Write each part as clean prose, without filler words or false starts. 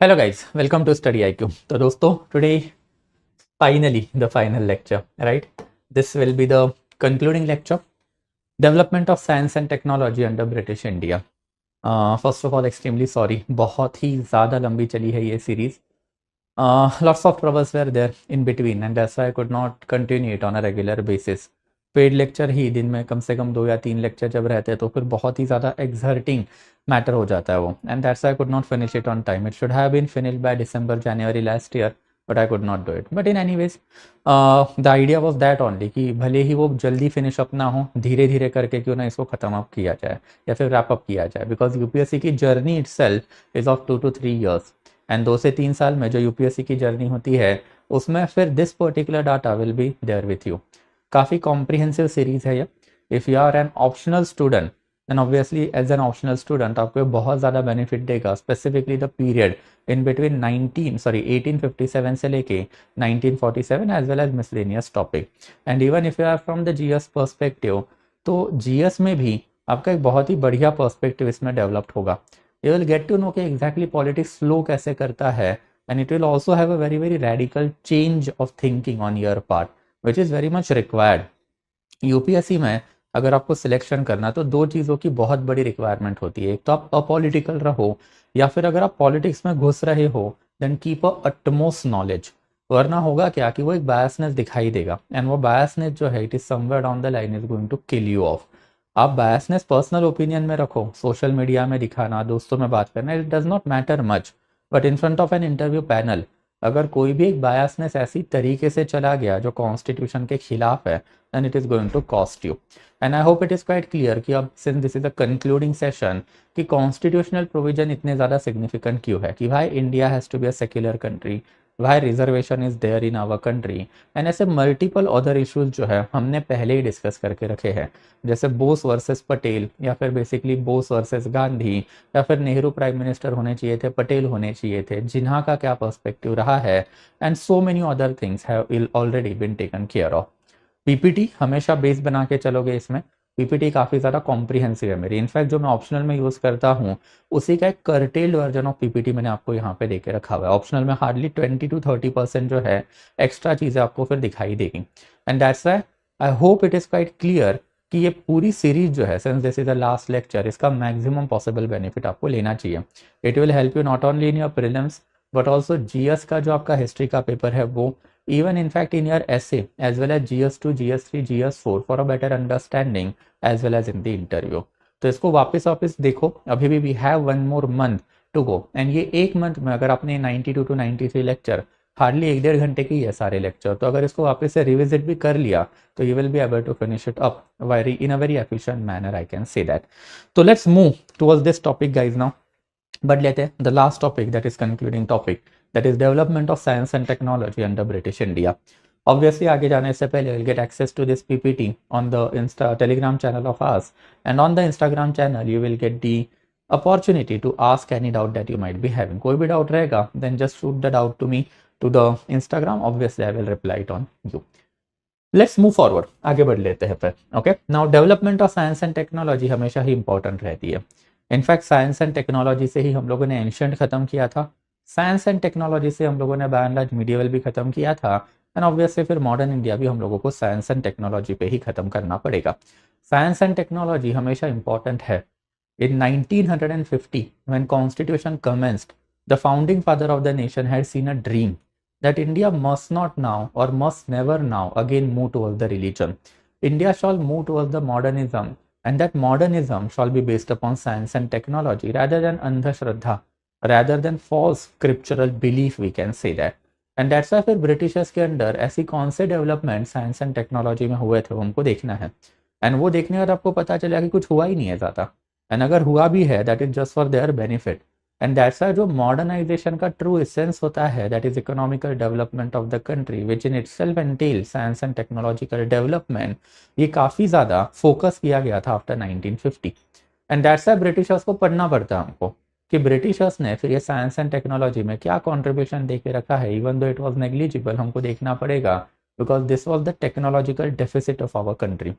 Hello guys, welcome to Study IQ. तो दोस्तों today finally the final lecture, right? This will be the concluding lecture. Development of science and technology under British India. First of all, extremely sorry, बहुत ही ज़्यादा लंबी चली है ये series. Lots of troubles were there in between and that's why I could not continue it on a regular basis. Paid lecture ही दिन में कम से कम 2 या 3 लेक्चर जब रहते हैं तो फिर बहुत ही ज़्यादा एक्सर्टिंग मैटर हो जाता है वो, and that's I could not finish it on time. It should have been finished by December January last year, but I could not do it. But in any ways the idea was that only कि भले ही वो जल्दी finish up ना हो, धीरे धीरे करके क्यों ना इसको ख़त्म अप किया जाए या फिर रैप अप किया जाए, बिकॉज यूपीएससी की journey itself is of 2 to 3 years. And 2 से 3 साल में जो यूपीएससी की जर्नी होती है उसमें फिर this particular data will be there with you. काफ़ी कॉम्प्रिहेंसिव सीरीज है ये. If you are an optional student then obviously as an optional student आपको बहुत ज़्यादा बेनिफिट देगा, specifically the period in between 1857 से लेके 1947 as well as miscellaneous topic. And even if you are from the GS perspective, तो GS में भी आपका एक बहुत ही बढ़िया पर्सपेक्टिव इसमें डेवलप्ड होगा. You will get to know कि एग्जैक्टली पॉलिटिक्स फ्लो कैसे करता है, and it will also have a very very radical change of thinking on your part which is very much required. UPSC में अगर आपको selection करना तो 2 चीज़ों की बहुत बड़ी रिक्वायरमेंट होती है. एक तो आप अपॉलिटिकल रहो, या फिर अगर आप पॉलिटिक्स में घुस रहे हो then keep a utmost knowledge. वरना होगा क्या कि वो एक बायसनेस दिखाई देगा, एंड वो बायसनेस जो है it is somewhere down the line is going to kill you off. आप बायसनेस पर्सनल ओपिनियन में रखो, सोशल मीडिया में दिखाना, दोस्तों में बात करना, it does not matter much, but in front of an interview panel अगर कोई भी एक बायसनेस ऐसी तरीके से चला गया जो कॉन्स्टिट्यूशन के खिलाफ है, then it is going to cost you. And I hope it is quite clear कि अब since this is a concluding session कि constitutional provision इतने ज़्यादा significant क्यों है, कि भाई India has to be a secular country, भाई reservation is there in our country, and ऐसे मल्टीपल अदर इश्यूज जो है हमने पहले ही डिस्कस करके रखे हैं, जैसे बोस वर्सेस पटेल, या फिर बेसिकली बोस वर्सेस गांधी, या फिर नेहरू प्राइम मिनिस्टर होने चाहिए थे, पटेल होने चाहिए थे, जिन्हा का क्या पर्सपेक्टिव रहा है, and so many other things have already been taken care of. PPT हमेशा बेस बना के चलोगे इसमें. पीपीटी काफ़ी ज़्यादा कॉम्प्रिहेंसिव है मेरी, इनफैक्ट जो मैं ऑप्शनल में यूज़ करता हूँ उसी का एक कर्टेल्ड वर्जन ऑफ पीपीटी मैंने आपको यहाँ पे देके रखा हुआ है. ऑप्शनल में हार्डली 20 to 30% जो है एक्स्ट्रा चीज़ें आपको फिर दिखाई देगी, and that's why I hope it is quite clear कि ये पूरी सीरीज जो है since this is the last lecture, इसका मैक्सिमम पॉसिबल बेनिफिट आपको लेना चाहिए. It will help you not only in your prelims but also GS का जो आपका हिस्ट्री का पेपर है वो, even in fact in your essay as well as GS2, GS3, GS4 for a better understanding as well as in the interview. तो इसको वापस देखो, अभी भी we have 1 more month to go, and ये 1 मंथ में अगर आपने 92 to 93 लेक्चर, हार्डली 1-1.5 घंटे की है सारे लेक्चर, तो अगर इसको वापस से रिविजिट भी कर लिया तो you will be able to finish it up very in a very efficient manner, I can say that. तो let's move towards this topic guys now. But लेते हैं the last topic that is concluding topic, that is development of science and technology under British India. Obviously आगे जाने से पहले you'll get access to this PPT on the Telegram channel of us, and on the Instagram channel you will get the opportunity to ask any doubt that you might be having. कोई भी doubt रहेगा then just shoot the doubt to me to the Instagram. Obviously I will reply it on you. Let's move forward, आगे बढ़ लेते हैं फिर. Okay, now development of science and technology हमेशा ही important रहती है. इनफैक्ट साइंस एंड टेक्नोलॉजी से ही हम लोगों ने एंशियंट खत्म किया था, साइंस एंड टेक्नोलॉजी से हम लोगों ने बाय एंड लार्ज मीडिएवल भी खत्म किया था, एंड ऑब्वियसली फिर मॉडर्न इंडिया भी हम लोगों को साइंस एंड टेक्नोलॉजी पे ही खत्म करना पड़ेगा. साइंस एंड टेक्नोलॉजी हमेशा इंपॉर्टेंट है. इन 1950 when constitution commenced, the founding father of the nation had seen a dream that India must not now or must never now again move towards the religion. India shall move towards the modernism, and that modernism shall be based upon science and technology rather than andhashraddha, rather than false scriptural belief, we can say that. And that's why फिर Britishers के अंदर ऐसी कौन से development science and technology में हुए थे उनको देखना है, एंड वो देखने के बाद आपको पता चला कि कुछ हुआ ही नहीं है ज़्यादा, एंड अगर हुआ भी है that is just for their benefit. And that's why जो मॉडर्नाइजेशन का ट्रू एसेंस होता है that is economical development of the country which in itself entail science and technological development, ये काफ़ी ज़्यादा फोकस किया गया था after 1950. And that's why Britishers को पढ़ना पड़ता है हमको कि ब्रिटिशर्स ने फिर ये साइंस एंड टेक्नोलॉजी में क्या कॉन्ट्रीब्यूशन दे के रखा है, even though it was negligible, हमको देखना पड़ेगा because this was the technological deficit of our country.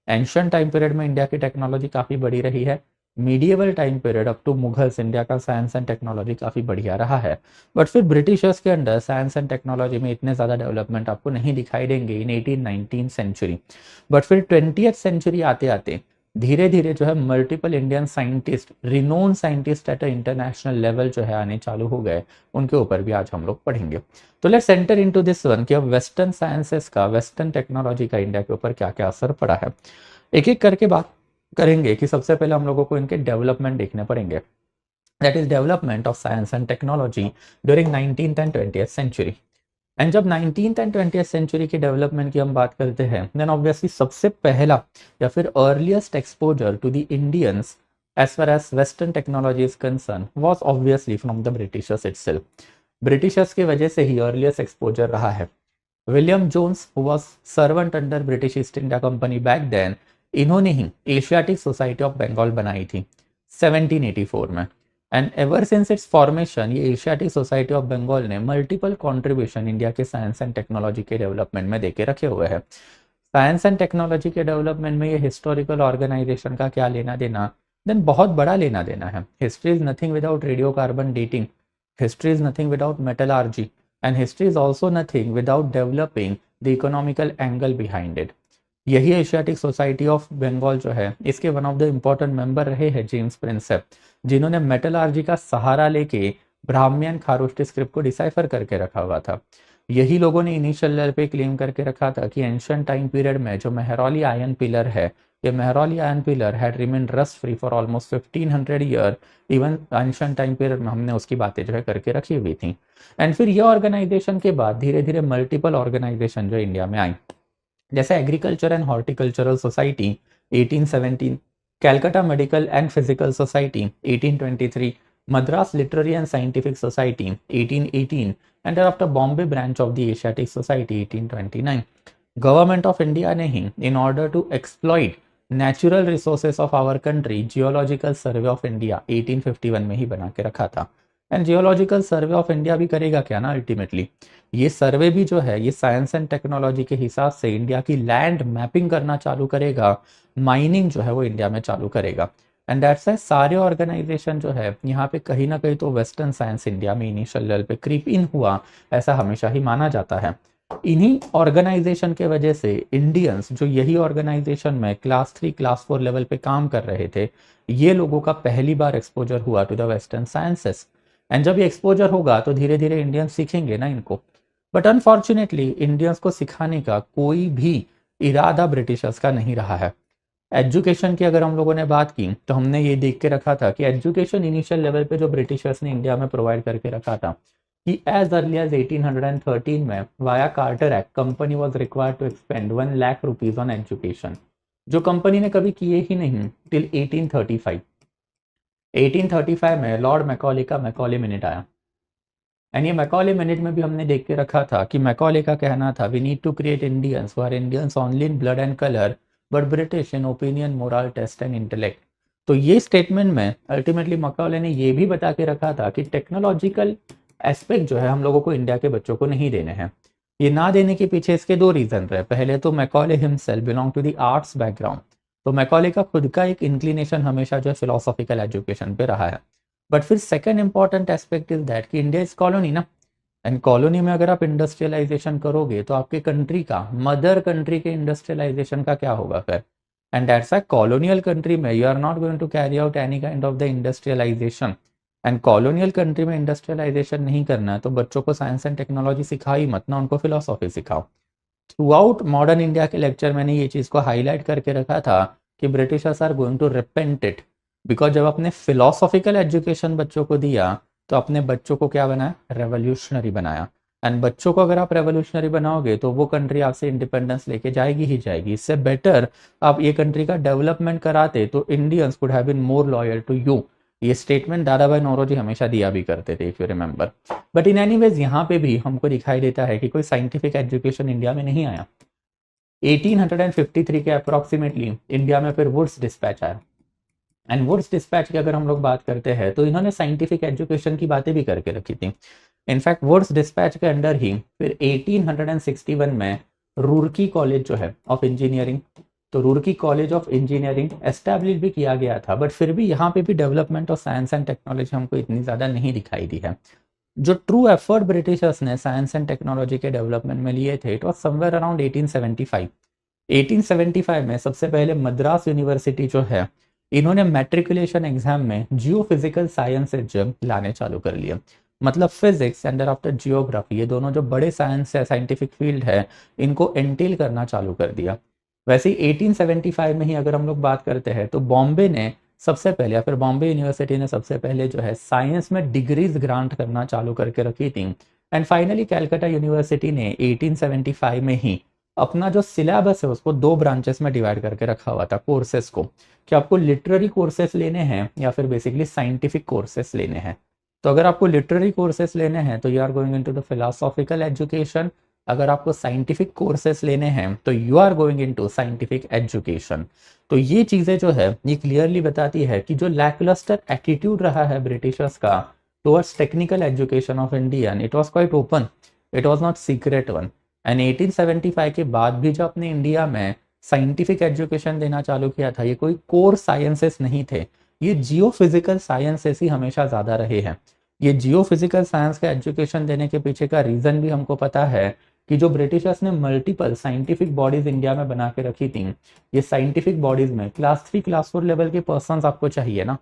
Ancient time period में इंडिया की टेक्नोलॉजी काफ़ी बड़ी रही है, medieval time period up to Mughals India का साइंस एंड टेक्नोलॉजी काफ़ी बढ़िया रहा है, बट फिर ब्रिटिशर्स के अंडर साइंस एंड टेक्नोलॉजी में इतने ज़्यादा डेवलपमेंट आपको नहीं दिखाई देंगे इन 18-19 सेंचुरी। बट फिर 20th सेंचुरी आते आते धीरे धीरे जो है multiple Indian scientist, renowned scientist at a international level जो है आने चालू हो गए, उनके ऊपर भी आज हम लोग पढ़ेंगे। तो let's enter into this one कि अब वेस्टर्न साइंसेस का, वेस्टर्न टेक्नोलॉजी का इंडिया के ऊपर क्या क्या असर पड़ा है। एक एक करके बात करेंगे कि सबसे पहले हम लोगों को इनके डेवलपमेंट देखने पड़ेंगे, that is development of science and technology during 19th and 20th century. And जब 19th एंड 20th सेंचुरी की डेवलपमेंट की हम बात करते हैं, देन ऑब्वियसली सबसे पहला या फिर earliest exposure to the Indians as far as western technology is concerned was obviously from the Britishers itself। Britishers की वजह से ही अर्लीस्ट एक्सपोजर रहा है। William Jones who was servant under British East India Company back then, इन्होंने ही Asiatic Society of Bengal बनाई थी 1784 में। And ever since its formation ये एशियाटिक सोसाइटी ऑफ बंगाल ने मल्टीपल कंट्रीब्यूशन इंडिया के साइंस एंड टेक्नोलॉजी के डेवलपमेंट में देके रखे हुए हैं। साइंस एंड टेक्नोलॉजी के डेवलपमेंट में ये हिस्टोरिकल ऑर्गेनाइजेशन का क्या लेना देना, देन बहुत बड़ा लेना देना है। History is nothing without radio carbon dating, history is nothing without metallurgy, and history is also nothing without developing the economical angle behind it. यही एशियाटिक सोसाइटी ऑफ बंगाल जो है, इसके one of the important member रहे हैं James Prinsep, जिन्होंने metallurgy का सहारा लेके ब्राह्मण खारोष्टी स्क्रिप्ट को डिसाइफर करके रखा हुआ था। यही लोगों ने इनिशियल लेवल पे क्लेम करके रखा था कि एंशिएंट टाइम पीरियड में जो मेहरौली आयरन पिलर है, ये Mehrauli iron pillar had remain rust free for almost 1500 year. Even ancient time period में हमने उसकी बातें जो है करके रखी हुई थी। एंड फिर ये ऑर्गेनाइजेशन के बाद धीरे धीरे मल्टीपल ऑर्गेनाइजेशन जो इंडिया में आई, जैसे agriculture and horticultural society 1817, Calcutta medical and physical society 1823, Madras literary and scientific society 1818, and thereafter Bombay branch of the Asiatic society 1829। Government of India ने ही in order to exploit natural resources of our country geological survey of India 1851 में ही बना के रखा था। And geological survey of India भी करेगा क्या ना, अल्टीमेटली ये सर्वे भी जो है ये साइंस एंड टेक्नोलॉजी के हिसाब से इंडिया की लैंड मैपिंग करना चालू करेगा, माइनिंग जो है वो इंडिया में चालू करेगा। एंड दैट्स वाई सारे ऑर्गेनाइजेशन जो है यहाँ पे कहीं ना कहीं तो वेस्टर्न साइंस इंडिया में इनिशियल लेवल पे क्रीप इन हुआ, ऐसा हमेशा ही माना जाता है। इन्हीं ऑर्गेनाइजेशन के वजह से इंडियंस जो यही ऑर्गेनाइजेशन में क्लास 3 क्लास 4 लेवल पे काम कर रहे थे, ये लोगों का पहली बार एक्सपोजर हुआ to the western sciences. And जब ये एक्सपोजर होगा तो धीरे धीरे इंडियंस सीखेंगे ना इनको। बट अनफॉर्चुनेटली इंडियंस को सिखाने का कोई भी इरादा ब्रिटिशर्स का नहीं रहा है। एजुकेशन की अगर हम लोगों ने बात की तो हमने ये देख के रखा था कि एजुकेशन इनिशियल लेवल पे जो ब्रिटिशर्स ने इंडिया में प्रोवाइड करके रखा था कि एज अर्ली एज 1813 में via Carter Act company was required to expend 1 lakh rupees on education, जो कंपनी ने कभी किए ही नहीं टिल 1835। 1835 में लॉर्ड मैकॉले का मैकॉले मिनट आया। एंड ये मैकॉले मिनट में भी हमने देख के रखा था कि मैकॉले का कहना था we need to create Indians who are Indians only in blood and colour but British in opinion, moral, taste and intellect. तो ये स्टेटमेंट में अल्टीमेटली मैकॉले ने ये भी बता के रखा था कि टेक्नोलॉजिकल एस्पेक्ट जो है हम लोगों को इंडिया के बच्चों को नहीं देने हैं। ये ना देने के पीछे इसके दो रीजन रहे। पहले तो Macaulay himself belong to the arts background, तो मैकॉले का खुद का एक इंक्लिनेशन हमेशा जो है फिलोसॉफिकल एजुकेशन पे रहा है। बट फिर second important aspect is that कि इंडिया इज कॉलोनी ना, एंड कॉलोनी में अगर आप इंडस्ट्रियलाइजेशन करोगे तो आपके कंट्री का, मदर कंट्री के इंडस्ट्रियलाइजेशन का क्या होगा फिर। And that's a colonial country में you are not going to carry out any kind of the industrialisation. And colonial country में इंडस्ट्रियलाइजेशन नहीं करना है तो बच्चों को साइंस एंड टेक्नोलॉजी सिखाई मत ना, उनको फिलोसॉफी सिखाओ। थ्रू आउट मॉडर्न इंडिया के लेक्चर मैंने ये चीज़ को हाईलाइट करके रखा था कि Britishers are going to repent it, because जब अपने फिलोसॉफिकल एजुकेशन बच्चों को दिया तो अपने बच्चों को क्या बनाया, रेवोल्यूशनरी बनाया। एंड बच्चों को अगर आप रेवोल्यूशनरी बनाओगे तो वो कंट्री आपसे इंडिपेंडेंस लेके जाएगी ही जाएगी। इससे बेटर आप ये कंट्री का डेवलपमेंट कराते तो Indians could have been more loyal to you. ये स्टेटमेंट दादा भाई नौरोजी हमेशा दिया भी करते थे, if you remember. But in any ways यहाँ पे भी हमको दिखाई देता है कि कोई साइंटिफिक एजुकेशन इंडिया में नहीं आया। 1853 के अप्रोक्सीमेटली इंडिया में फिर वुड्स डिस्पैच आया। एंड वुड्स डिस्पैच की अगर हम लोग बात करते हैं तो इन्होंने साइंटिफिक एजुकेशन की बातें भी करके रखी थी। इनफैक्ट वुड्स डिस्पैच के अंडर ही फिर 1861 में रूरकी कॉलेज जो है ऑफ इंजीनियरिंग, तो Roorkee college of engineering establish भी किया गया था, बट फिर भी यहाँ पे भी development of science and technology हमको इतनी ज़्यादा नहीं दिखाई दी है। जो ट्रू एफर्ट ब्रिटिशर्स ने साइंस एंड टेक्नोलॉजी के डेवलपमेंट में लिए थे, इट वॉज समवेयर अराउंड 1875। 1875 में सबसे पहले मद्रास यूनिवर्सिटी जो है, इन्होंने मैट्रिकुलेशन एग्जाम में जियोफिजिकल साइंसेज लाने चालू कर लिए। मतलब फिजिक्स एंड आफ्टर जियोग्राफी, ये दोनों जो बड़े साइंस है, साइंटिफिक फील्ड है, इनको एंटेल करना चालू कर दिया। वैसे ही 1875 में ही अगर हम लोग बात करते हैं तो बॉम्बे ने सबसे पहले, या फिर बॉम्बे यूनिवर्सिटी ने सबसे पहले जो है साइंस में डिग्रीज ग्रांट करना चालू करके रखी थी। एंड फाइनली कैलकाटा यूनिवर्सिटी ने 1875 में ही अपना जो सिलेबस है उसको 2 ब्रांचेस में डिवाइड करके रखा हुआ था कोर्सेस को, कि आपको लिटरेरी कोर्सेस लेने हैं या फिर बेसिकली साइंटिफिक कोर्सेस लेने हैं। तो अगर आपको लिटरेरी कोर्सेस लेने हैं तो you are going into the philosophical education, अगर आपको साइंटिफिक कोर्सेस लेने हैं तो you are going into scientific education. तो ये चीज़ें जो है ये क्लियरली बताती है कि जो लैकलस्टर एटीट्यूड रहा है ब्रिटिशर्स का towards technical education of Indian, it was quite open, it was not secret one. And 1875 के बाद भी जो अपने इंडिया में साइंटिफिक एजुकेशन देना चालू किया था, ये कोई कोर साइंसेस नहीं थे, ये जियोफिजिकल साइंसेस ही हमेशा ज़्यादा रहे हैं। ये जियोफिजिकल साइंस का एजुकेशन देने के पीछे का रीज़न भी हमको पता है कि जो ब्रिटिशर्स ने मल्टीपल साइंटिफिक बॉडीज इंडिया में बना के रखी थी, ये साइंटिफिक बॉडीज में क्लास 3 क्लास 4 लेवल के पर्सन्स आपको चाहिए ना,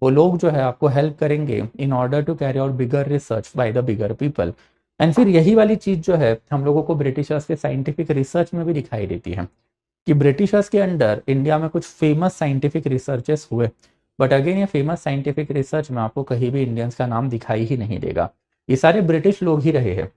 वो लोग जो है आपको हेल्प करेंगे in order to carry out bigger research by the bigger people. And फिर यही वाली चीज़ जो है हम लोगों को ब्रिटिशर्स के साइंटिफिक रिसर्च में भी दिखाई देती है कि ब्रिटिशर्स के अंडर इंडिया में कुछ फेमस साइंटिफिक रिसर्चेस हुए, बट अगेन ये फेमस साइंटिफिक रिसर्च में आपको कहीं भी इंडियंस का नाम दिखाई ही नहीं देगा, ये सारे ब्रिटिश लोग ही रहे हैं।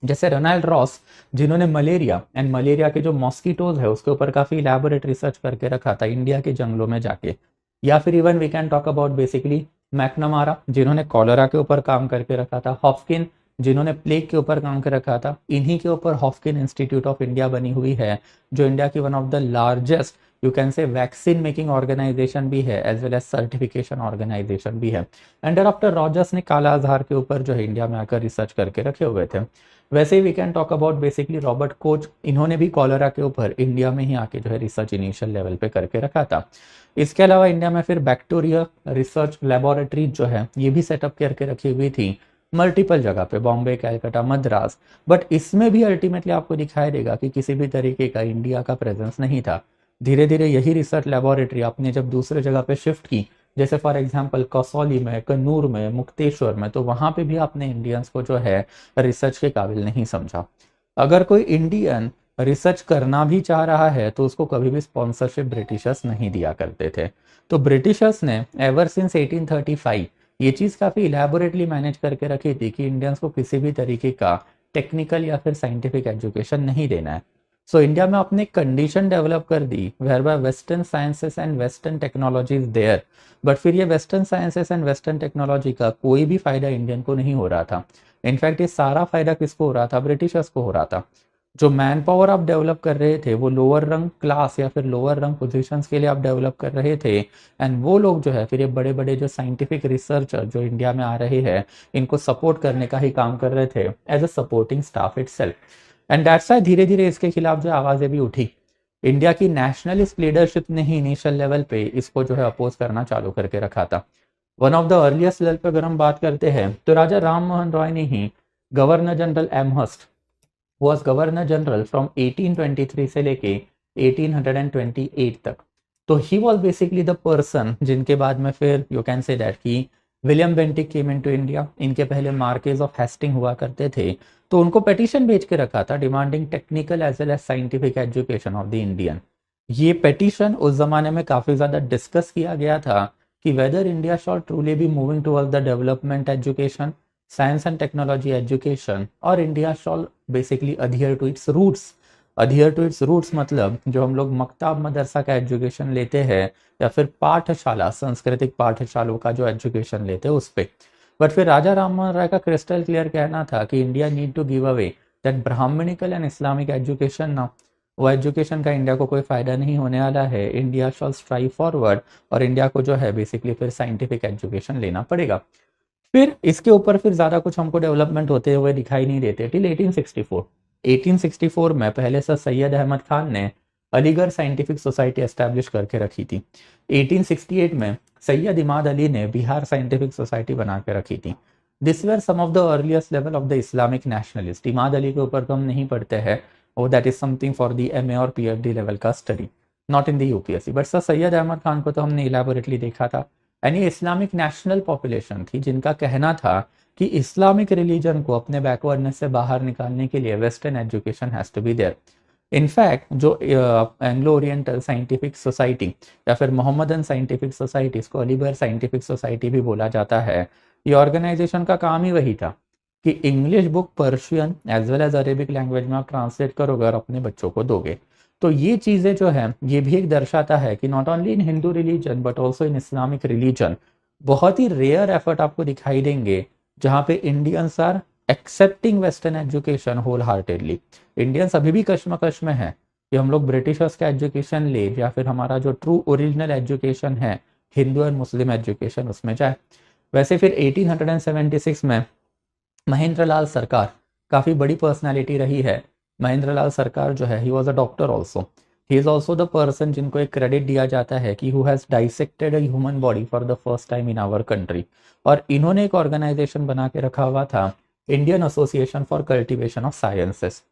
जैसे रोनाल्ड रॉस, जिन्होंने मलेरिया के जो मॉस्किटोज है उसके ऊपर काफ़ी इलैबोरेट रिसर्च करके रखा था इंडिया के जंगलों में जाके। या फिर even we can talk about basically McNamara, जिन्होंने कॉलरा के ऊपर काम करके रखा था, हॉफकिन जिन्होंने प्लेग के ऊपर काम कर रखा था। इन्हीं के ऊपर हॉफकिन इंस्टीट्यूट ऑफ इंडिया बनी हुई है, जो इंडिया की one of the largest you can say vaccine making organisation भी है, as well as certification organisation भी है। एंड डॉक्टर रॉजर्स ने काला आजार के ऊपर जो है इंडिया में आकर रिसर्च करके रखे हुए थे। वैसे ही we can talk about basically Robert Koch, इन्होंने भी कॉलरा के ऊपर इंडिया में ही आके जो है रिसर्च इनिशियल लेवल पे करके रखा था। इसके अलावा इंडिया में फिर बैक्टीरिया रिसर्च लेबोरेटरी जो है ये भी सेटअप करके रखी हुई थी मल्टीपल जगह पे, बॉम्बे, कैलकाटा, मद्रास। बट इसमें भी अल्टीमेटली आपको दिखाई देगा कि किसी भी तरीके का इंडिया का प्रेजेंस नहीं था। धीरे धीरे यही रिसर्च लेबोरेटरी आपने जब दूसरे जगह पे शिफ्ट की, जैसे फॉर एग्जांपल कसौली में, कन्नूर में, मुक्तेश्वर में, तो वहाँ पे भी आपने इंडियंस को जो है रिसर्च के काबिल नहीं समझा। अगर कोई इंडियन रिसर्च करना भी चाह रहा है तो उसको कभी भी स्पॉन्सरशिप ब्रिटिशर्स नहीं दिया करते थे। तो ब्रिटिशर्स ने एवर सिंस 1835 ये चीज़ काफ़ी इलेबोरेटली मैनेज करके रखी थी कि इंडियंस को किसी भी तरीके का टेक्निकल या फिर साइंटिफिक एजुकेशन नहीं देना है। सो इंडिया में अपने कंडीशन डेवलप कर दी whereby western sciences and western technology is there, but फिर ये western sciences and western technology का कोई भी फायदा इंडियन को नहीं हो रहा था। इनफैक्ट ये सारा फायदा किसको हो रहा था? ब्रिटिशर्स को हो रहा था। जो मैन पावर आप डेवलप कर रहे थे वो लोअर रंग क्लास या फिर लोअर रंग पोजीशंस के लिए आप डेवलप कर रहे थे, एंड वो लोग जो है फिर ये बड़े बड़े जो साइंटिफिक रिसर्चर जो इंडिया में आ रहे हैं इनको सपोर्ट करने का ही काम कर रहे थे as a supporting staff itself. And that's why धीरे धीरे इसके खिलाफ जो आवाज़ें भी उठी। इंडिया की नेशनलिस्ट लीडरशिप ने ही इनिशियल लेवल पे इसको जो है अपोज करना चालू करके रखा था। One of the earliest level पे अगर हम बात करते हैं तो राजा राम मोहन रॉय ने ही governor general Amherst was governor general from 1823 से लेके 1828 तक। तो he was basically the person जिनके बाद में फिर यू कैन से दैट कि William Bentinck came into India. इनके पहले मार्केज ऑफ हेस्टिंग हुआ करते थे, तो उनको पेटिशन भेज के रखा था demanding technical as well as scientific education of the Indian. ये पेटिशन उस जमाने में काफ़ी ज़्यादा डिस्कस किया गया था कि whether India shall truly be moving towards the development education, science and technology education, और India shall basically adhere to its roots. Adhere to its roots मतलब जो हम लोग मकताब मदरसा का एजुकेशन लेते हैं या फिर पाठशाला सांस्कृतिक पाठशालों का जो एजुकेशन लेते हैं उस पर। बट फिर राजा राम मोहन राय का क्रिस्टल क्लियर कहना था कि India need to give away that Brahmanical and Islamic education ना, वो एजुकेशन का इंडिया को कोई फायदा नहीं होने वाला है। इंडिया शॉल स्ट्राइव फॉरवर्ड, और इंडिया को जो है बेसिकली फिर साइंटिफिक एजुकेशन लेना पड़ेगा। फिर इसके ऊपर फिर ज़्यादा कुछ हमको डेवलपमेंट होते हुए दिखाई नहीं देते टिल 1864। 1864 में पहले सर सैयद अहमद खान ने अलीगढ़ साइंटिफिक सोसाइटी एस्टैब्लिश करके रखी थी। 1868 में सैयद इमाद अली ने बिहार साइंटिफिक सोसाइटी बना के रखी थी। This were some of the earliest level of the Islamic nationalist. Imad Ali के ऊपर तो हम नहीं पढ़ते हैं, और that is something for the MA और PhD लेवल का study, not in the UPSC। But Sir Syed Ahmad Khan को तो हमने इलेबोरेटली देखा था। यानी इस्लामिक नेशनल पॉपुलेशन थी जिनका कहना था कि इस्लामिक रिलीजन को अपने बैकवर्डनेस से बाहर निकालने के लिए western education has to be there. In fact जो एंग्लो ओरिएंटल साइंटिफिक सोसाइटी या फिर मोहम्मदन साइंटिफिक सोसाइटी, इसको अलीगढ़ साइंटिफिक सोसाइटी भी बोला जाता है, ये ऑर्गेनाइजेशन का काम ही वही था कि English book Persian as well as Arabic language में आप ट्रांसलेट करोगे और अपने बच्चों को दोगे। तो ये चीज़ें जो है ये भी एक दर्शाता है कि not only in Hindu religion but also in Islamic religion बहुत ही रेयर एफर्ट आपको दिखाई देंगे जहाँ पे Indians are accepting western education wholeheartedly. Indians अभी भी कश्मकश में है कि हम लोग ब्रिटिशर्स का एजुकेशन ले या फिर हमारा जो ट्रू ओरिजिनल एजुकेशन है हिंदू और मुस्लिम एजुकेशन उसमें जाए। वैसे फिर 1876 में महेंद्र लाल सरकार काफ़ी बड़ी पर्सनालिटी रही है। महेंद्र लाल सरकार जो है he was a doctor also, he is also the person जिनको एक क्रेडिट दिया जाता है कि who has dissected a human body for the first time in our country. और इन्होंने एक ऑर्गेनाइजेशन बना के रखा हुआ था, Indian Association for Cultivation of Sciences.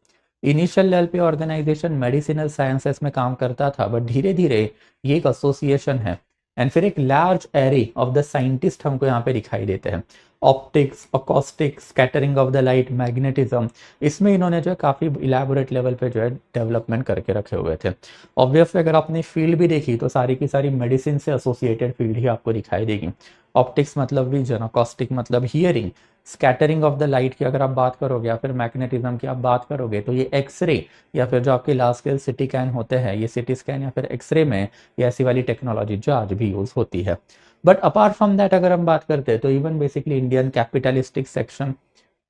Initial level पे ऑर्गेनाइजेशन मेडिसिनल साइंसेस में काम करता था, बट धीरे धीरे ये एक एसोसिएशन है। एंड फिर एक large array of the scientist हमको यहाँ पे दिखाई देते हैं। Optics, acoustics, scattering of the light, magnetism, इसमें इन्होंने जो है काफ़ी इलेबोरेट लेवल पे जो है डेवलपमेंट करके रखे हुए थे। ऑब्वियसली अगर आपने फील्ड भी देखी तो सारी की सारी मेडिसिन से एसोसिएटेड फील्ड ही आपको दिखाई देगी। ऑप्टिक्स मतलब विजन, अकॉस्टिक मतलब hearing, scattering of the light की अगर आप बात करोगे या फिर मैग्नेटिज्म की आप बात करोगे तो ये एक्सरे या फिर जो आपके लार्ज स्केल सिटी स्कैन होते हैं, ये सिटी स्कैन या फिर एक्सरे में ये ऐसी वाली टेक्नोलॉजी जो आज भी यूज़ होती है। बट अपार्ट फ्रॉम दैट अगर हम बात करते हैं तो even basically Indian capitalistic section,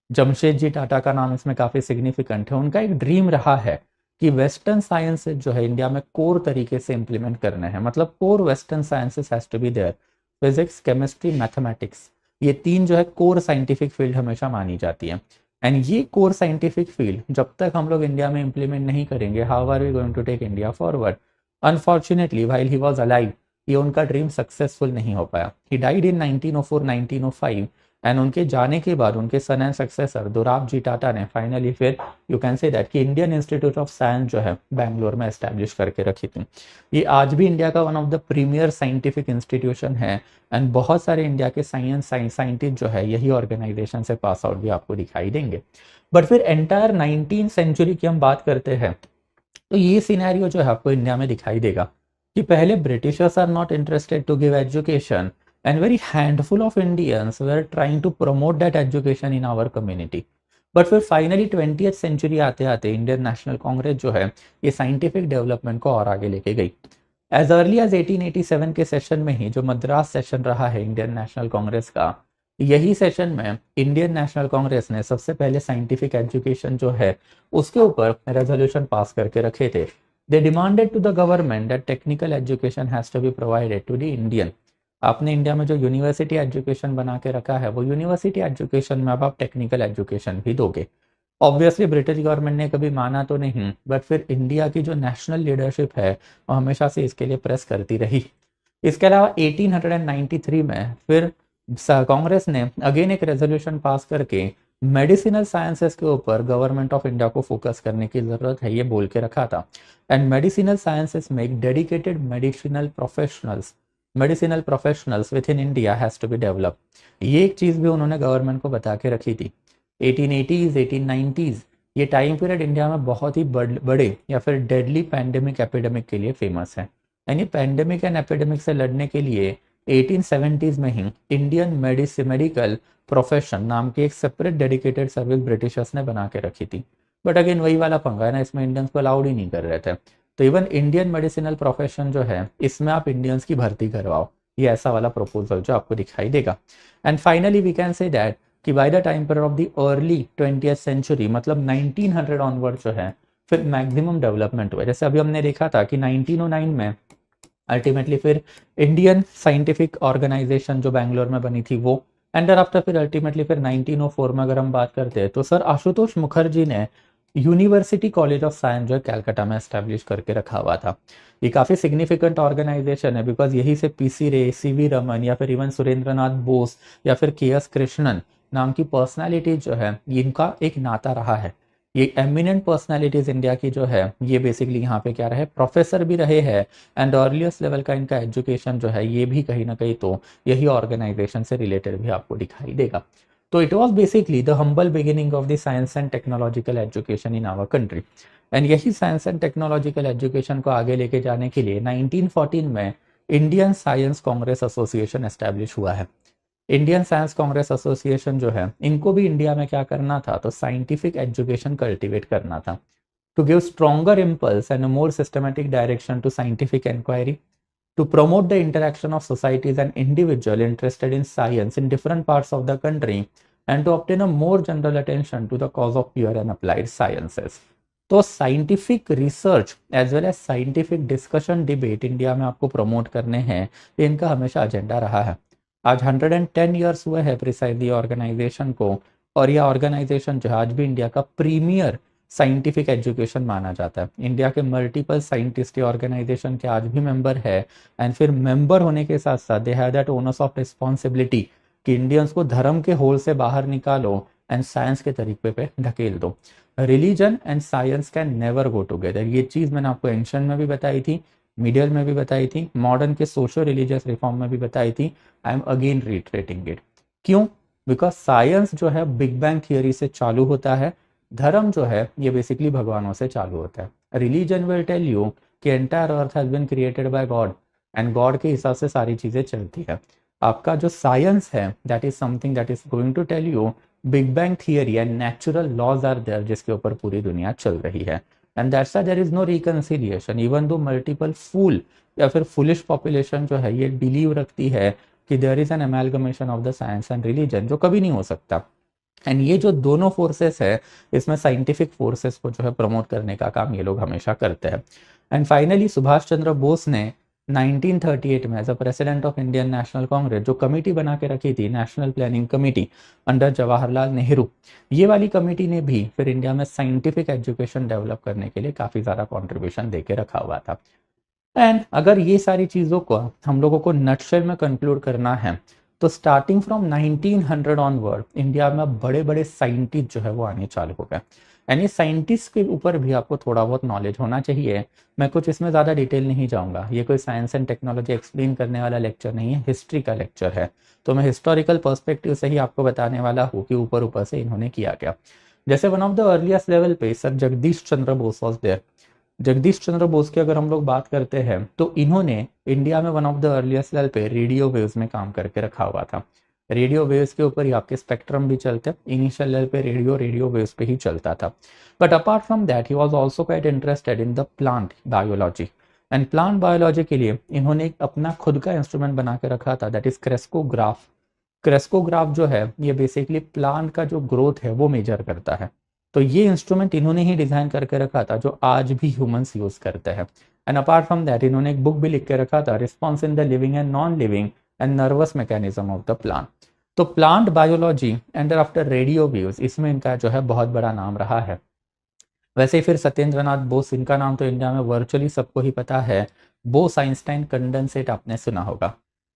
Jamshedji Tata का नाम इसमें काफ़ी सिग्निफिकेंट है। उनका एक ड्रीम रहा है कि वेस्टर्न साइंसेज जो है इंडिया में कोर तरीके से इंप्लीमेंट करने हैं, मतलब core western sciences has to be there. Physics, chemistry, mathematics, ये तीन जो है कोर साइंटिफिक फील्ड हमेशा मानी जाती है। एंड ये कोर साइंटिफिक फील्ड जब तक हम लोग इंडिया में इंप्लीमेंट नहीं करेंगे, how are we going to take India forward. Unfortunately while he was alive ये उनका ड्रीम सक्सेसफुल नहीं हो पाया। ही डाइड इन 1904 1905 एंड उनके जाने के बाद उनके सन एंड सक्सेसर दोराब जी टाटा ने फाइनली फिर यू कैन से दैट कि इंडियन इंस्टीट्यूट ऑफ साइंस जो है बैंगलोर में एस्टैब्लिश करके रखी थी। ये आज भी इंडिया का one of the premier scientific institution है एंड बहुत सारे इंडिया के साइंटिस्ट जो है यही ऑर्गेनाइजेशन से पास आउट भी आपको दिखाई देंगे। बट फिर एंटायर 19th सेंचुरी की हम बात करते हैं तो ये सिनेरियो जो है आपको इंडिया में दिखाई देगा कि पहले Britishers are not interested to give education and very handful of Indians were trying to promote that education in our community. But फिर फाइनली 20th सेंचुरी आते आते इंडियन नेशनल कांग्रेस जो है ये साइंटिफिक डेवलपमेंट को और आगे लेके गई। एज अर्ली एज 1887 के सेशन में ही जो मद्रास सेशन रहा है इंडियन नेशनल कांग्रेस का, यही सेशन में इंडियन नेशनल कांग्रेस ने सबसे पहले साइंटिफिक एजुकेशन जो है उसके ऊपर रेजोल्यूशन पास करके रखे थे। They demanded to the government that technical education has to be provided to the Indian. आपने इंडिया में जो यूनिवर्सिटी एजुकेशन बना के रखा है वो यूनिवर्सिटी एजुकेशन में अब आप टेक्निकल एजुकेशन भी दोगे। ऑब्वियसली ब्रिटिश गवर्नमेंट ने कभी माना तो नहीं, बट फिर इंडिया की जो नेशनल लीडरशिप है वो हमेशा से इसके लिए प्रेस करती रही। इसके अलावा 1893 में फिर कांग्रेस ने अगेन एक रेजोल्यूशन पास करके मेडिसिनल साइंसेस के ऊपर गवर्नमेंट ऑफ इंडिया को फोकस करने की ज़रूरत है ये बोल के रखा था। एंड मेडिसिनल साइंसेस में एक dedicated medicinal professionals within India has to be develop, ये एक चीज़ भी उन्होंने गवर्नमेंट को बता के रखी थी। 1880s 1890s ये टाइम पीरियड इंडिया में बहुत ही बड़े या फिर डेडली पैंडेमिक एपिडेमिक के लिए फेमस है। यानी पैंडेमिक एंड एपिडेमिक से लड़ने के लिए 1870s में ही इंडियन मेडिकल प्रोफेशन नाम की एक सेपरेट डेडिकेटेड सर्विस ब्रिटिशर्स ने बना के रखी थी। बट अगेन वही वाला पंगा है ना, इसमें इंडियंस को अलाउड ही नहीं कर रहे थे। तो इवन इंडियन मेडिसिनल प्रोफेशन जो है इसमें आप इंडियंस की भर्ती करवाओ, ये ऐसा वाला प्रपोजल जो आपको दिखाई देगा। And finally we can say that कि by the time period of the early 20th century मतलब 1900 ऑनवर्ड जो है फिर मैक्सिमम डेवलपमेंट हुआ। जैसे अभी हमने देखा था कि 1909 में अल्टीमेटली फिर इंडियन साइंटिफिक ऑर्गेनाइजेशन जो बैंगलोर में बनी थी वो, एंड आफ्टर फिर अल्टीमेटली फिर 1904 में अगर हम बात करते हैं तो सर आशुतोष मुखर्जी ने यूनिवर्सिटी कॉलेज ऑफ साइंस जो है कैलकाटा में एस्टेब्लिश करके रखा हुआ था। ये काफ़ी सिग्निफिकेंट ऑर्गेनाइजेशन है बिकॉज यही से पीसी रे, सीवी रमन या फिर इवन सुरेंद्रनाथ बोस या फिर के एस कृष्णन नाम की पर्सनालिटी जो है इनका एक नाता रहा है। ये एमिनेंट पर्सनालिटीज इंडिया की जो है ये बेसिकली यहाँ पे क्या रहे, प्रोफेसर भी रहे हैं एंड अर्लीस्ट लेवल का इनका एजुकेशन जो है ये भी कहीं ना कहीं तो यही ऑर्गेनाइजेशन से रिलेटेड भी आपको दिखाई देगा। तो it was basically the humble beginning of the science and technological education in our country. And यही साइंस एंड टेक्नोलॉजिकल एजुकेशन को आगे लेके जाने के लिए 1914 में Indian Science Congress Association establish हुआ है। इंडियन साइंस कांग्रेस एसोसिएशन जो है इनको भी इंडिया में क्या करना था, तो साइंटिफिक एजुकेशन कल्टिवेट करना था to give stronger impulse and more systematic direction to scientific inquiry, to promote the interaction of societies and individuals interested in science in different parts of the country and to obtain a more general attention to the cause of pure and applied sciences। तो scientific research as well as scientific discussion debate India में आपको promote करने हैं, ये इनका हमेशा agenda रहा है। आज 110 ईयर्स हुए हैं प्रिसाइजली ऑर्गेनाइजेशन को, और यह ऑर्गेनाइजेशन जो है आज भी इंडिया का प्रीमियर साइंटिफिक एजुकेशन माना जाता है। इंडिया के मल्टीपल साइंटिस्ट ऑर्गेनाइजेशन के आज भी मेंबर है एंड फिर मेंबर होने के साथ साथ they have that owners of responsibility कि इंडियंस को धर्म के होल से बाहर निकालो एंड साइंस के तरीके पे ढकेल दो। Religion and science can never go together, ये चीज़ मैंने आपको एंशिएंट में भी बताई थी, मीडियल में भी बताई थी, मॉडर्न के सोशो रिलीजियस रिफॉर्म में भी बताई थी। I am again retreating it. क्यों? बिकॉज साइंस जो है बिग बैंग थियरी से चालू होता है, धर्म जो है ये बेसिकली भगवानों से चालू होता है। रिलीजन विल टेल यू कि entire earth has been created by God and God के हिसाब से सारी चीजें चलती है। आपका जो साइंस है that is something that is going to tell you big bang theory and natural laws are there जिसके ऊपर पूरी दुनिया चल रही है। And that's why there is no reconciliation even though multiple fool या फिर फुलिश पॉपुलेशन जो है ये बिलीव रखती है कि there is an amalgamation of the science and religion, जो कभी नहीं हो सकता। एंड ये जो दोनों फोर्सेस है इसमें साइंटिफिक फोर्सेस को जो है प्रमोट करने का काम ये लोग हमेशा करते हैं। एंड फाइनली सुभाष चंद्र बोस ने 1938 में as a president of Indian National Congress जो कमेटी बना के रखी थी, National Planning Committee under Jawaharlal Nehru, ये वाली कमेटी ने भी फिर इंडिया में साइंटिफिक एजुकेशन डेवलप करने के लिए काफ़ी ज़्यादा कॉन्ट्रीब्यूशन दे के रखा हुआ था। एंड अगर ये सारी चीज़ों को हम लोगों को नटशेल में कंक्लूड करना है तो स्टार्टिंग फ्रॉम 1900 ऑनवर्ड इंडिया में बड़े बड़े साइंटिस्ट जो है वो आने चालू हो गए। एंड ये साइंटिस्ट के ऊपर भी आपको थोड़ा बहुत नॉलेज होना चाहिए। मैं कुछ इसमें ज़्यादा डिटेल नहीं जाऊँगा, ये कोई साइंस एंड टेक्नोलॉजी एक्सप्लेन करने वाला लेक्चर नहीं है, हिस्ट्री का लेक्चर है। तो मैं हिस्टोरिकल पर्सपेक्टिव से ही आपको बताने वाला हूँ कि ऊपर ऊपर से इन्होंने किया क्या। जैसे one of the earliest level पे sir Jagdish Chandra Bose was there. Jagdish Chandra Bose की अगर हम लोग बात करते हैं तो इन्होंने इंडिया में one of the earliest level पे रेडियो वेव्स में काम करके रखा हुआ था। रेडियो वेव्स के ऊपर ही आपके स्पेक्ट्रम भी चलते हैं, इनिशियल लेवल पे रेडियो वेव्स पे ही चलता था। But apart from that he was also quite interested in the plant biology. And plant biology के लिए इन्होंने एक अपना खुद का इंस्ट्रूमेंट बना के रखा था दैट इज क्रेस्कोग्राफ। क्रेस्कोग्राफ जो है ये बेसिकली प्लांट का जो ग्रोथ है वो मेजर करता है। तो ये इंस्ट्रूमेंट इन्होंने ही डिजाइन करके रखा था जो आज भी ह्यूमंस यूज करते हैं। एंड अपार्ट फ्रॉम दैट इन्होंने एक बुक भी लिख के रखा था, response in the living and non living and nervous mechanism of the plant. तो plant biology and after radio waves इसमें इनका जो है बहुत बड़ा नाम रहा है। वैसे ही फिर सत्येंद्र नाथ बोस, इनका नाम तो इंडिया में वर्चुअली सबको ही पता है। बोस आइंस्टाइन कंडेंसेट आपने सुना होगा।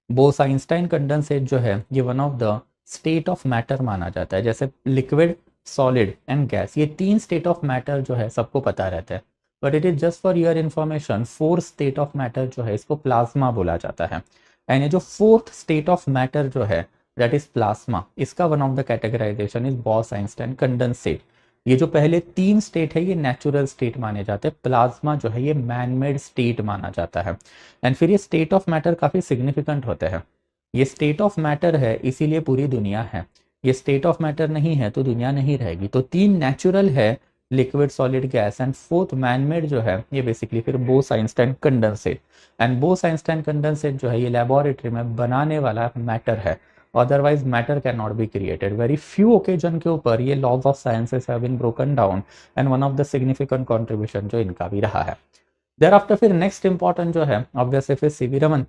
बोस आइंस्टाइन कंडेंसेट जो है ये one of the state of matter माना जाता है। जैसे लिक्विड, सॉलिड एंड गैस, ये तीन स्टेट ऑफ मैटर जो है सबको पता रहता है, but it is just for your information fourth state of matter जो है इसको प्लाज्मा बोला जाता है। एंड ये जो फोर्थ स्टेट ऑफ मैटर जो है दैट इज प्लाज्मा, इसका one of the categorisation is Bose Einstein condensate. ये जो पहले तीन स्टेट है ये नेचुरल स्टेट माने जाते हैं, प्लाज्मा जो है ये मैन मेड स्टेट माना जाता है। एंड फिर ये स्टेट ऑफ मैटर काफी सिग्निफिकेंट होते हैं। ये स्टेट ऑफ मैटर है इसीलिए पूरी दुनिया है, ये स्टेट ऑफ मैटर नहीं है तो दुनिया नहीं रहेगी। तो तीन नेचुरल है, liquid, solid, gas, and fourth manmade जो है ये बेसिकली फिर Bose Einstein condensate. And Bose Einstein condensate जो है ये लेबोरेटरी में बनाने वाला मैटर है, otherwise matter cannot be created. Very few occasion के ऊपर ये laws of sciences have been broken down and one of the significant contribution जो इनका भी रहा है। देयर आफ्टर फिर नेक्स्ट इंपॉर्टेंट जो है ऑब्वियसली फिर सीवी रमन।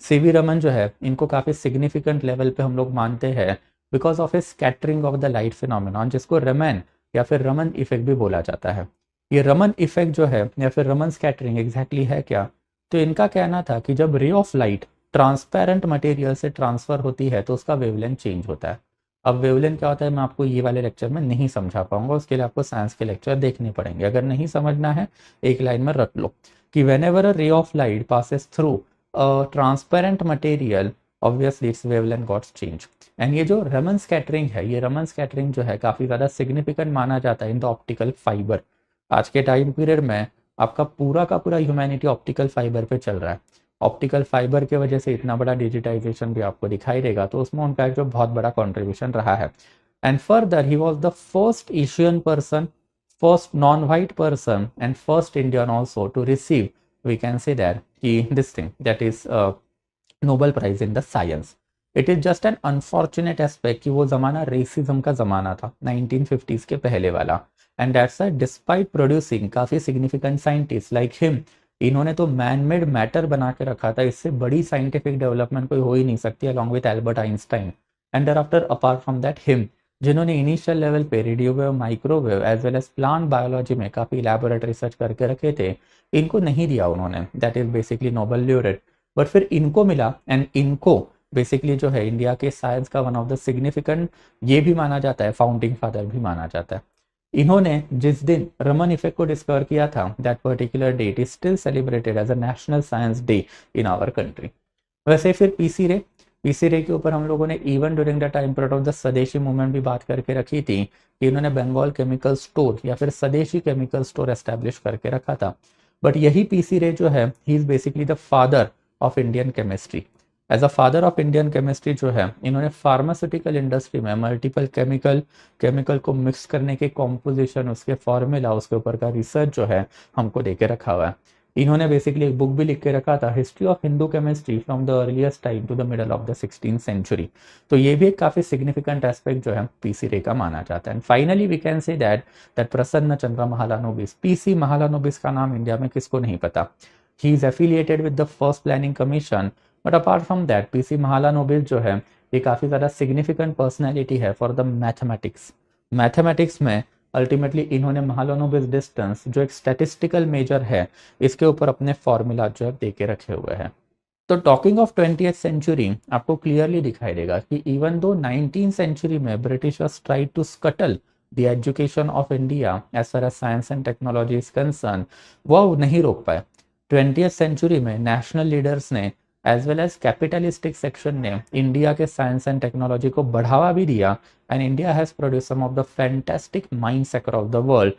सीवी रमन जो है इनको काफी सिग्निफिकेंट लेवल पे हम लोग मानते हैं because of A scattering of the light phenomenon, जिसको रमन या फिर रमन इफेक्ट भी बोला जाता है। ये रमन इफेक्ट जो है या फिर रमन स्कैटरिंग एग्जैक्टली है क्या? तो इनका कहना था कि जब ray of light transparent material से ट्रांसफर होती है तो उसका वेवलेंथ चेंज होता है। अब वेवलेंथ क्या होता है मैं आपको ये वाले लेक्चर में नहीं समझा पाऊंगा, उसके लिए आपको साइंस के लेक्चर देखने पड़ेंगे। अगर नहीं समझना है एक लाइन में रख लो कि whenever a ray of light passes through a transparent material obviously its wavelength got changed। And ये जो रमन स्कैटरिंग है, ये रमन स्कैटरिंग जो है काफ़ी ज़्यादा सिग्निफिकेंट माना जाता है इन द ऑप्टिकल फाइबर। आज के टाइम पीरियड में आपका पूरा का पूरा ह्यूमैनिटी ऑप्टिकल फाइबर पे चल रहा है। ऑप्टिकल फाइबर की वजह से इतना बड़ा डिजिटाइजेशन भी आपको दिखाई देगा, तो उसमें उनका एक जो बहुत बड़ा कॉन्ट्रीब्यूशन रहा है। And further he was the first Asian person, first non-white person and first Indian also to receive, we can say that this thing that is Nobel Prize in the Science। It is just an unfortunate aspect कि वो ज़माना racism का ज़माना था 1950s के पहले वाला। And that's despite producing काफ़ी सिग्निफिकेंट साइंटिस्ट लाइक हिम, इन्होंने तो मैन मेड मैटर बना के रखा था, इससे बड़ी साइंटिफिक डेवलपमेंट कोई हो ही नहीं सकती along with Albert Einstein. And thereafter apart from that him, जिन्होंने इनिशियल लेवल पे radio wave, microwave as well as plant biology में काफ़ी इलैबोरेट रिसर्च करके रखे थे, इनको नहीं दिया उन्होंने, that is basically Nobel laureate. But फिर इनको मिला एंड इनको बेसिकली जो है इंडिया के साइंस का वन ऑफ द सिग्निफिकेंट ये भी माना जाता है, फाउंडिंग फादर भी माना जाता है। इन्होंने जिस दिन रमन इफेक्ट को डिस्कवर किया था, that particular date is still celebrated as a national science day in our country. वैसे फिर पीसी रे के ऊपर हम लोगों ने even during the time period of the swadeshi movement भी बात करके रखी थी कि इन्होंने बंगाल केमिकल स्टोर या फिर स्वदेशी केमिकल स्टोर एस्टेब्लिश करके रखा था। बट यही पीसी रे जो है he is basically the father of Indian chemistry. As a father of Indian chemistry जो है इन्होंने फार्मास्यूटिकल इंडस्ट्री में मल्टीपल केमिकल को मिक्स करने के कॉम्पोजिशन, उसके फॉर्मूला, उसके ऊपर का रिसर्च जो है हमको दे के रखा हुआ है। इन्होंने बेसिकली एक बुक भी लिख के रखा था, history of Hindu chemistry from the earliest time to the middle of the 16th century. तो ये भी एक काफी सिग्निफिकेंट एस्पेक्ट जो है पीसी रे का माना जाता है। And finally we can say that Prasanna Chandra Mahalanobis, PC Mahalanobis का नाम इंडिया में किसको नहीं पता। He is affiliated with the first planning commission. But apart from that PC Mahalanobis जो है ये काफी ज्यादा सिग्निफिकेंट पर्सनैलिटी है फॉर द मैथमेटिक्स में अल्टीमेटली इन्होंने महालानोबिस डिस्टेंस जो एक स्टैटिस्टिकल मेजर है इसके ऊपर अपने फॉर्मूला जो है दे के रखे हुए हैं। तो टॉकिंग ऑफ 20th सेंचुरी आपको क्लियरली दिखाई देगा कि इवन दो 19th सेंचुरी में Britishers tried to scuttle the education of India as far as science and technology is concern, वो नहीं रोक पाए। 20th सेंचुरी में नेशनल लीडर्स ने as well as capitalistic section ने इंडिया के साइंस एंड टेक्नोलॉजी को बढ़ावा भी दिया। And India has produce some of the fantastic minds across the world